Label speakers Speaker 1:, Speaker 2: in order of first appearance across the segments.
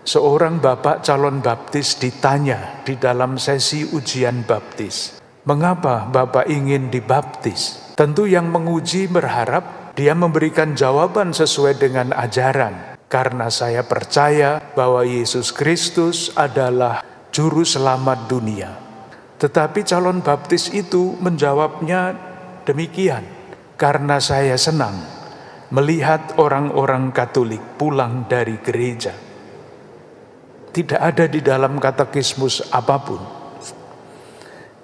Speaker 1: Seorang bapak calon baptis ditanya di dalam sesi ujian baptis, "Mengapa Bapak ingin dibaptis?" Tentu yang menguji berharap dia memberikan jawaban sesuai dengan ajaran. "Karena saya percaya bahwa Yesus Kristus adalah juru selamat dunia." Tetapi calon baptis itu menjawabnya demikian, "Karena saya senang melihat orang-orang Katolik pulang dari gereja." Tidak ada di dalam katekismus apapun.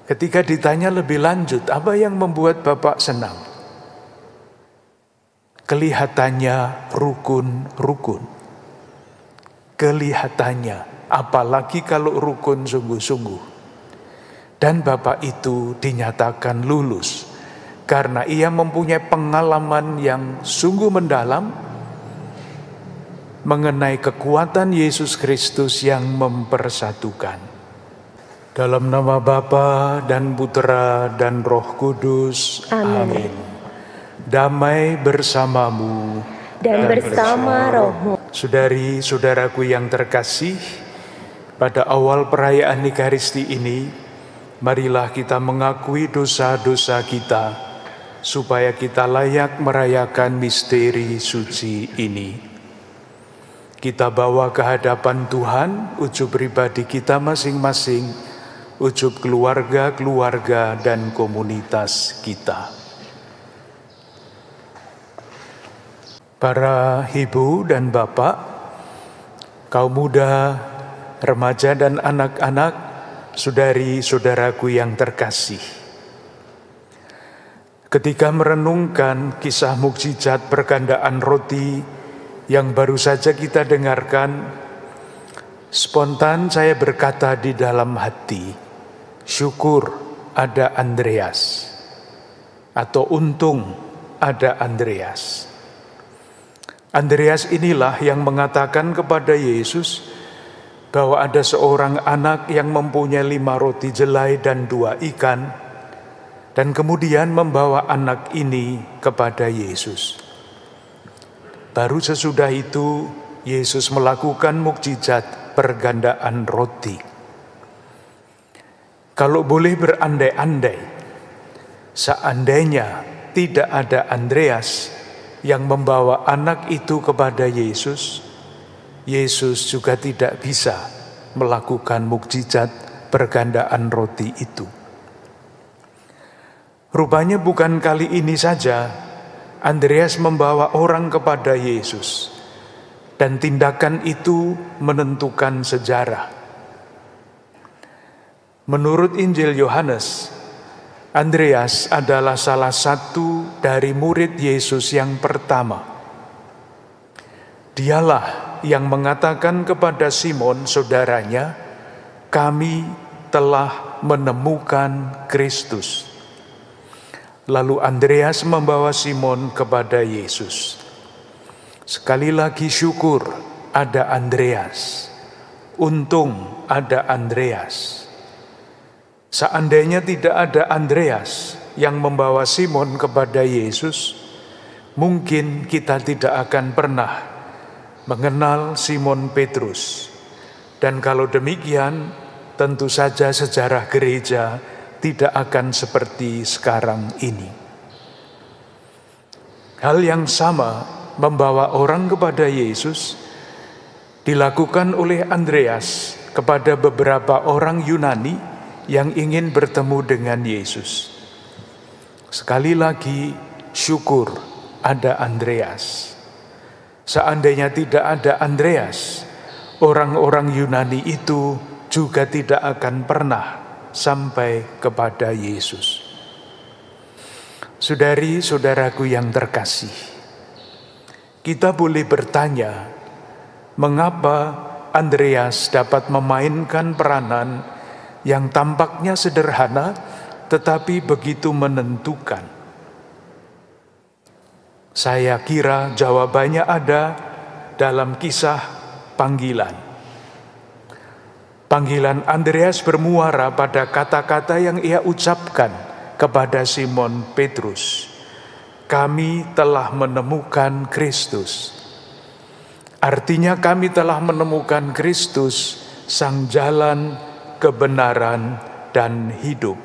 Speaker 1: Ketika ditanya lebih lanjut, apa yang membuat Bapak senang? Kelihatannya rukun-rukun. Kelihatannya, apalagi kalau rukun sungguh-sungguh. Dan Bapak itu dinyatakan lulus, karena ia mempunyai pengalaman yang sungguh mendalam, mengenai kekuatan Yesus Kristus yang mempersatukan. Dalam nama Bapa dan Putera dan Roh Kudus. Amin. Damai bersamamu
Speaker 2: dan bersama rohmu.
Speaker 1: Saudari-saudaraku yang terkasih, pada awal perayaan Ekaristi ini, marilah kita mengakui dosa-dosa kita, supaya kita layak merayakan misteri suci ini. Kita bawa ke hadapan Tuhan ujub pribadi kita masing-masing, ujub keluarga-keluarga dan komunitas kita. Para ibu dan bapak, kaum muda, remaja dan anak-anak, saudari-saudaraku yang terkasih. Ketika merenungkan kisah mukjizat pergandaan roti yang baru saja kita dengarkan, spontan saya berkata di dalam hati, syukur ada Andreas, atau untung ada Andreas. Andreas inilah yang mengatakan kepada Yesus bahwa ada seorang anak yang mempunyai 5 roti jelai dan 2 ikan, dan kemudian membawa anak ini kepada Yesus. Baru sesudah itu, Yesus melakukan mukjizat pergandaan roti. Kalau boleh berandai-andai, seandainya tidak ada Andreas yang membawa anak itu kepada Yesus, Yesus juga tidak bisa melakukan mukjizat pergandaan roti itu. Rupanya bukan kali ini saja Andreas membawa orang kepada Yesus, dan tindakan itu menentukan sejarah. Menurut Injil Yohanes, Andreas adalah salah satu dari murid Yesus yang pertama. Dialah yang mengatakan kepada Simon saudaranya, "Kami telah menemukan Kristus." Lalu Andreas membawa Simon kepada Yesus. Sekali lagi syukur ada Andreas, untung ada Andreas. Seandainya tidak ada Andreas yang membawa Simon kepada Yesus, mungkin kita tidak akan pernah mengenal Simon Petrus. Dan kalau demikian, tentu saja sejarah gereja tidak akan seperti sekarang ini. Hal yang sama, membawa orang kepada Yesus, dilakukan oleh Andreas kepada beberapa orang Yunani yang ingin bertemu dengan Yesus. Sekali lagi, syukur ada Andreas. Seandainya tidak ada Andreas, orang-orang Yunani itu juga tidak akan pernah sampai kepada Yesus. Saudari-saudaraku yang terkasih, kita boleh bertanya, mengapa Andreas dapat memainkan peranan yang tampaknya sederhana tetapi begitu menentukan? Saya kira jawabannya ada dalam kisah panggilan. Panggilan Andreas bermuara pada kata-kata yang ia ucapkan kepada Simon Petrus. Kami telah menemukan Kristus. Artinya kami telah menemukan Kristus, Sang Jalan, Kebenaran, dan Hidup.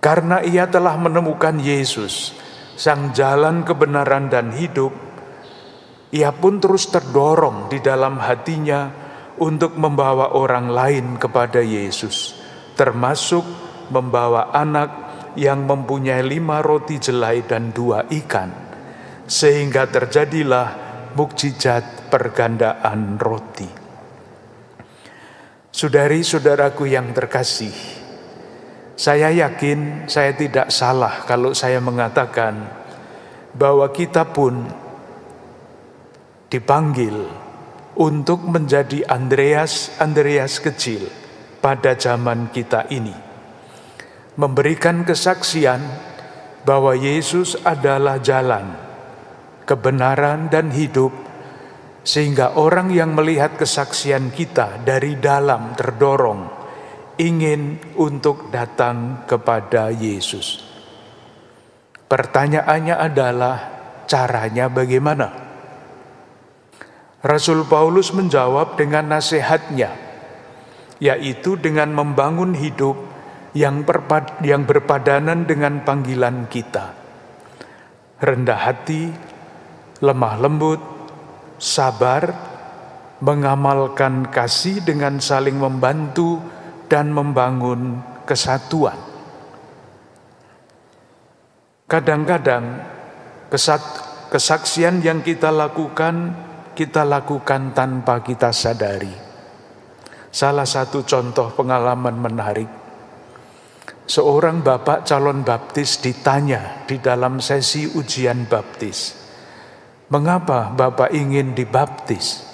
Speaker 1: Karena ia telah menemukan Yesus, Sang Jalan, Kebenaran, dan Hidup, ia pun terus terdorong di dalam hatinya untuk membawa orang lain kepada Yesus, termasuk membawa anak yang mempunyai 5 roti jelai dan 2 ikan, sehingga terjadilah mukjizat pergandaan roti. Saudari-saudaraku yang terkasih, saya yakin saya tidak salah kalau saya mengatakan bahwa kita pun dipanggil untuk menjadi Andreas kecil pada zaman kita ini, memberikan kesaksian bahwa Yesus adalah jalan, kebenaran, dan hidup, sehingga orang yang melihat kesaksian kita dari dalam terdorong ingin untuk datang kepada Yesus. Pertanyaannya adalah, caranya bagaimana? Rasul Paulus menjawab dengan nasihatnya, yaitu dengan membangun hidup yang berpadanan dengan panggilan kita. Rendah hati, lemah lembut, sabar, mengamalkan kasih dengan saling membantu dan membangun kesatuan. Kadang-kadang kesaksian yang kita lakukan tanpa kita sadari. Salah satu contoh pengalaman menarik, seorang bapak calon baptis ditanya di dalam sesi ujian baptis, "Mengapa Bapak ingin dibaptis?"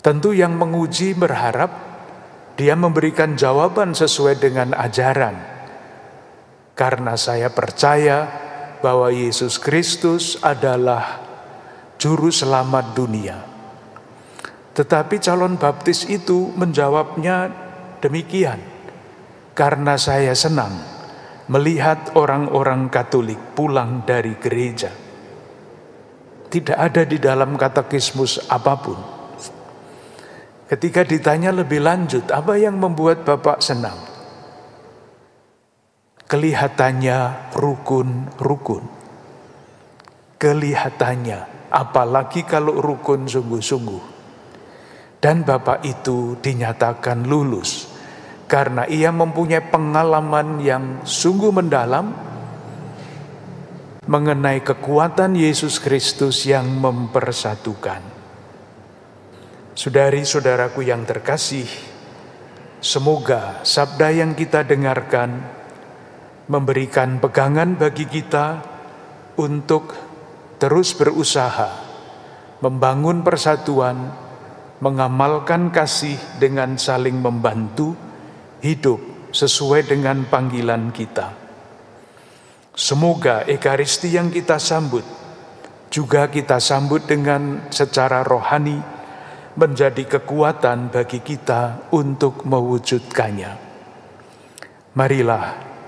Speaker 1: Tentu yang menguji berharap dia memberikan jawaban sesuai dengan ajaran. Karena saya percaya bahwa Yesus Kristus adalah Juru Selamat dunia. Tetapi calon baptis itu menjawabnya demikian, "Karena saya senang melihat orang-orang Katolik pulang dari gereja." Tidak ada di dalam katekismus apapun. Ketika ditanya lebih lanjut, apa yang membuat Bapak senang? Kelihatannya rukun-rukun. Kelihatannya, apalagi kalau rukun sungguh-sungguh. Dan Bapak itu dinyatakan lulus, karena ia mempunyai pengalaman yang sungguh mendalam mengenai kekuatan Yesus Kristus yang mempersatukan. Saudari-saudaraku yang terkasih, semoga sabda yang kita dengarkan memberikan pegangan bagi kita untuk terus berusaha membangun persatuan, mengamalkan kasih dengan saling membantu, hidup sesuai dengan panggilan kita. Semoga Ekaristi yang kita sambut juga kita sambut dengan secara rohani, menjadi kekuatan bagi kita untuk mewujudkannya. Marilah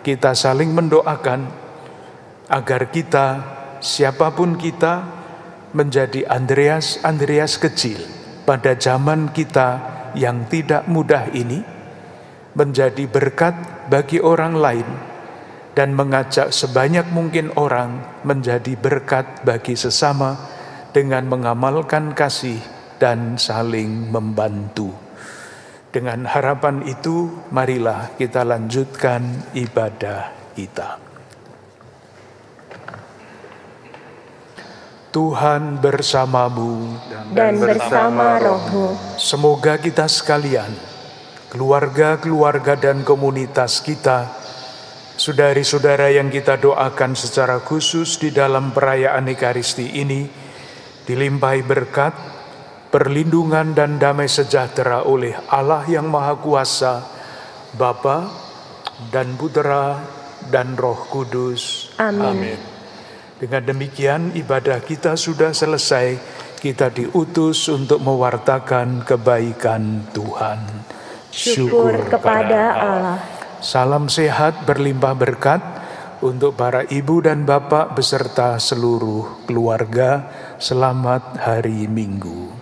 Speaker 1: kita saling mendoakan agar kita, siapapun kita, menjadi Andreas kecil pada zaman kita yang tidak mudah ini, menjadi berkat bagi orang lain, dan mengajak sebanyak mungkin orang menjadi berkat bagi sesama dengan mengamalkan kasih dan saling membantu. Dengan harapan itu, marilah kita lanjutkan ibadah kita. Tuhan bersamamu
Speaker 2: dan bersama rohmu.
Speaker 1: Semoga kita sekalian, keluarga-keluarga dan komunitas kita, saudari-saudara yang kita doakan secara khusus di dalam perayaan Ekaristi ini, dilimpahi berkat, perlindungan dan damai sejahtera oleh Allah yang Maha Kuasa, Bapa dan Putera dan Roh Kudus.
Speaker 2: Amin.
Speaker 1: Dengan demikian ibadah kita sudah selesai. Kita diutus untuk mewartakan kebaikan Tuhan.
Speaker 2: Syukur kepada Allah.
Speaker 1: Salam sehat berlimpah berkat Untuk para ibu dan bapak beserta seluruh keluarga, selamat hari Minggu.